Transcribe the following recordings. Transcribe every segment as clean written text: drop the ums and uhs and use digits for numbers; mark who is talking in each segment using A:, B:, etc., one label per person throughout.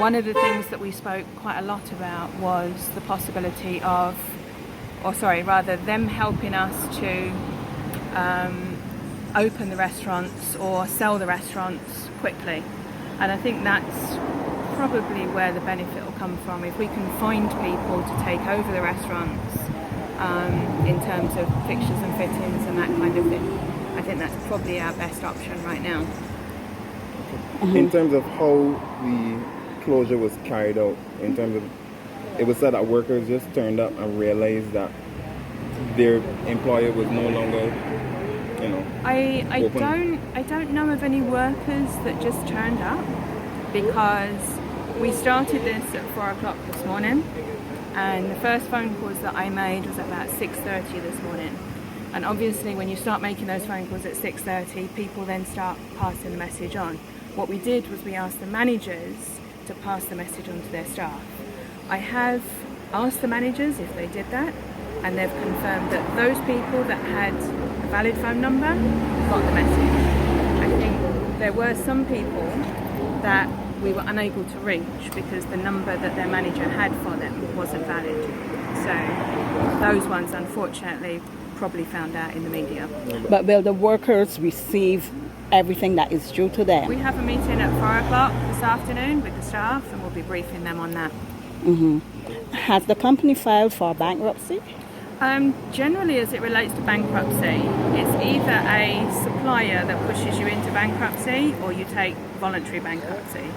A: one of the things that we spoke quite a lot about was the possibility of, them helping us to open the restaurants or sell the restaurants quickly. And I think that's probably where the benefit will come from. If we can find people to take over the restaurants in terms of fixtures and fittings and that kind of thing, I think that's probably our best option right now.
B: In terms of how the closure was carried out, in terms of, it was said that workers just turned up and realized that their employer was no longer, open.
A: I don't know of any workers that just turned up, because we started this at 4 o'clock this morning, and the first phone calls that I made was about 6:30 this morning. And obviously when you start making those phone calls at 6:30, people then start passing the message on. What we did was we asked the managers to pass the message on to their staff. I have asked the managers if they did that, and they've confirmed that those people that had a valid phone number got the message. I think there were some people that we were unable to reach because the number that their manager had for them wasn't valid. So those ones, unfortunately, probably found out in the media.
C: But will the workers receive everything that is due to them?
A: We have a meeting at 4 o'clock this afternoon with the staff, and we'll be briefing them on that.
C: Has the company filed for bankruptcy?
A: Generally, as it relates to bankruptcy, it's either a supplier that pushes you into bankruptcy or you take voluntary bankruptcy.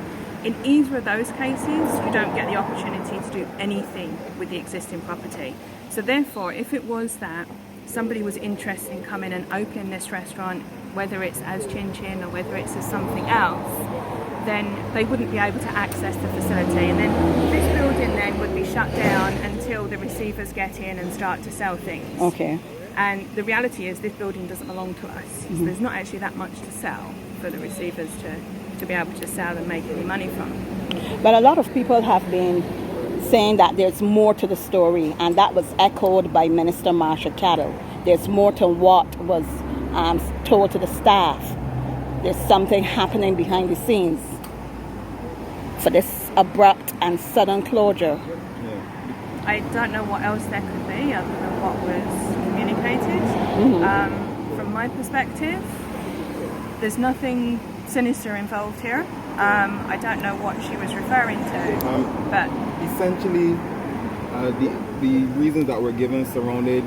A: In either of those cases, you don't get the opportunity to do anything with the existing property. So therefore, if it was that somebody was interested in coming and opening this restaurant, whether it's as Chin Chin or whether it's as something else, then they wouldn't be able to access the facility. And then this building then would be shut down until the receivers get in and start to sell things.
C: Okay.
A: And the reality is this building doesn't belong to us. So there's not actually that much to sell for the receivers to be able to sell and make any money from.
C: But a lot of people have been saying that there's more to the story, and that was echoed by Minister Marsha Caddle. There's more to what was told to the staff. There's something happening behind the scenes for this abrupt and sudden closure.
A: I don't know what else there could be other than what was communicated. From my perspective, there's nothing sinister involved here. I don't know what she was referring to, but
B: essentially the reasons that were given surrounded,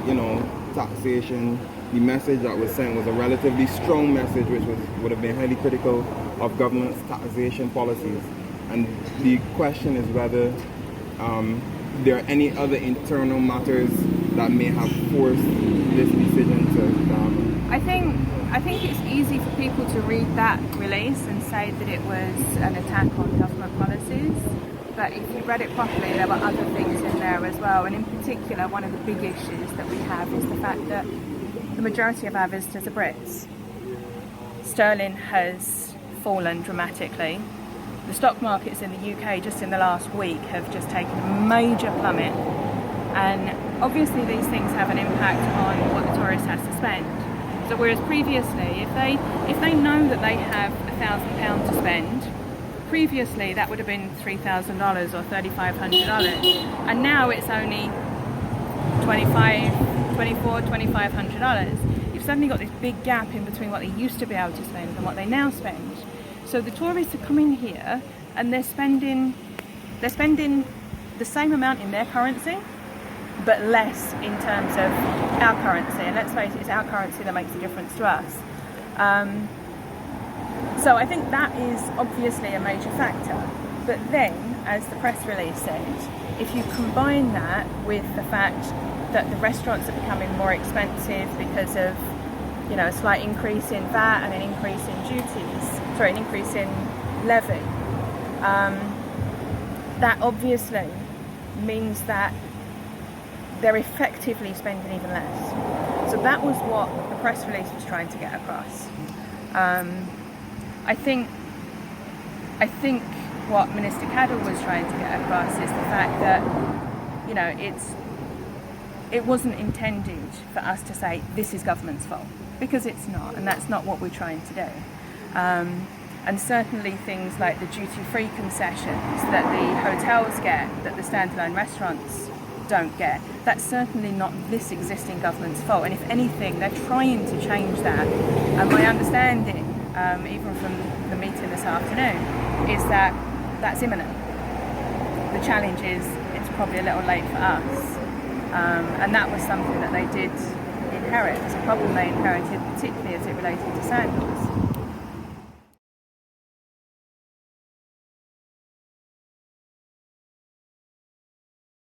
B: taxation. The message that was sent was a relatively strong message, which would have been highly critical of government's taxation policies. And the question is whether there are any other internal matters that may have forced this decision to happen.
A: I think it's easy for people to read that release and say that it was an attack on government policies. But if you read it properly, there were other things in there as well. And in particular, one of the big issues that we have is the fact that the majority of our visitors are Brits. Sterling has fallen dramatically. The stock markets in the UK just in the last week have just taken a major plummet, and obviously these things have an impact on what the tourist has to spend. So whereas previously, if they know that they have £1,000 to spend, previously that would have been $3,000 or $3,500, and now it's only $2,500. You've suddenly got this big gap in between what they used to be able to spend and what they now spend. So the tourists are coming here and they're spending the same amount in their currency, but less in terms of our currency. And let's face it, it's our currency that makes a difference to us. So I think that is obviously a major factor. But then, as the press release said, if you combine that with the fact that the restaurants are becoming more expensive because of, a slight increase in VAT and an increase in an increase in levy, that obviously means that they're effectively spending even less. So that was what the press release was trying to get across. I think what Minister Caddle was trying to get across is the fact that, it wasn't intended for us to say this is government's fault, because it's not, and that's not what we're trying to do. And certainly things like the duty-free concessions that the hotels get, that the standalone restaurants don't get, that's certainly not this existing government's fault. And if anything, they're trying to change that. And my understanding, even from the meeting this afternoon, is that that's imminent. The challenge is it's probably a little late for us. And that was something that they did inherit. It's a problem they inherited, particularly as it related to sandals.